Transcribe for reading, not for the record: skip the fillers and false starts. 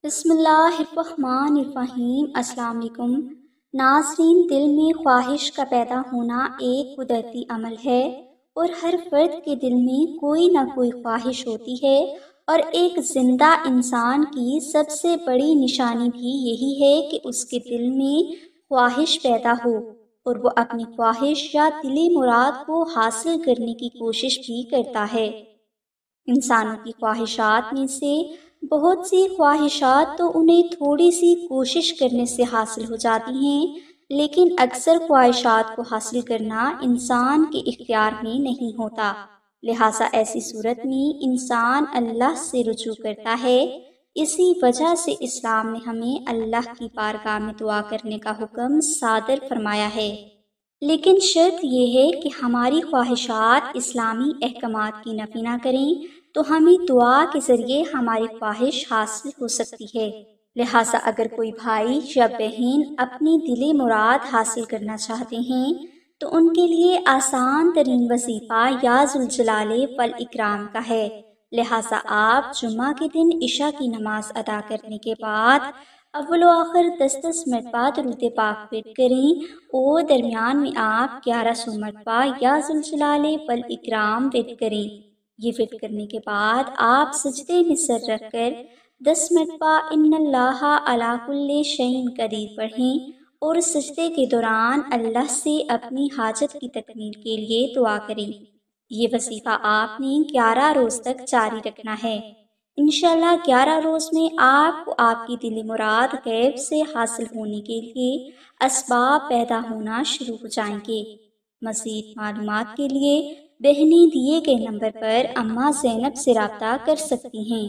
بسم اللہ الرحمن الرحیم۔ السلام علیکم ناظرین، دل میں خواہش کا پیدا ہونا ایک قدرتی عمل ہے اور ہر فرد کے دل میں کوئی نہ کوئی خواہش ہوتی ہے، اور ایک زندہ انسان کی سب سے بڑی نشانی بھی یہی ہے کہ اس کے دل میں خواہش پیدا ہو اور وہ اپنی خواہش یا دلی مراد کو حاصل کرنے کی کوشش بھی کرتا ہے۔ انسانوں کی خواہشات میں سے بہت سی خواہشات تو انہیں تھوڑی سی کوشش کرنے سے حاصل ہو جاتی ہیں، لیکن اکثر خواہشات کو حاصل کرنا انسان کے اختیار میں نہیں ہوتا۔ لہٰذا ایسی صورت میں انسان اللہ سے رجوع کرتا ہے۔ اسی وجہ سے اسلام نے ہمیں اللہ کی بارگاہ میں دعا کرنے کا حکم صادر فرمایا ہے، لیکن شرط یہ ہے کہ ہماری خواہشات اسلامی احکامات کی نفی نہ کریں، تو ہمیں دعا کے ذریعے ہماری خواہش حاصل ہو سکتی ہے۔ لہٰذا اگر کوئی بھائی یا بہن اپنی دلی مراد حاصل کرنا چاہتے ہیں تو ان کے لیے آسان ترین وظیفہ یا ذوالجلال والاکرام کا ہے۔ لہٰذا آپ جمعہ کے دن عشاء کی نماز ادا کرنے کے بعد اول و آخر 10 مرتبہ درود پاک پڑھ کریں، اور درمیان میں آپ 1100 مرتبہ یا ذوالجلال والاکرام ورد کریں۔ یہ ورد کرنے کے بعد آپ سجدے میں سر رکھ کر 10 مرتبہ ان اللہ علی کل شیء قدیر پڑھیں، اور سجدے کے دوران اللہ سے اپنی حاجت کی تکمیل کے لیے دعا کریں۔ یہ وظیفہ آپ نے 11 روز تک جاری رکھنا ہے۔ انشاءاللہ 11 روز میں آپ کو آپ کی دلی مراد غیب سے حاصل ہونے کے لیے اسباب پیدا ہونا شروع ہو جائیں گے۔ مزید معلومات کے لیے بہنیں دیے گئے نمبر پر اماں زینب سے رابطہ کر سکتی ہیں۔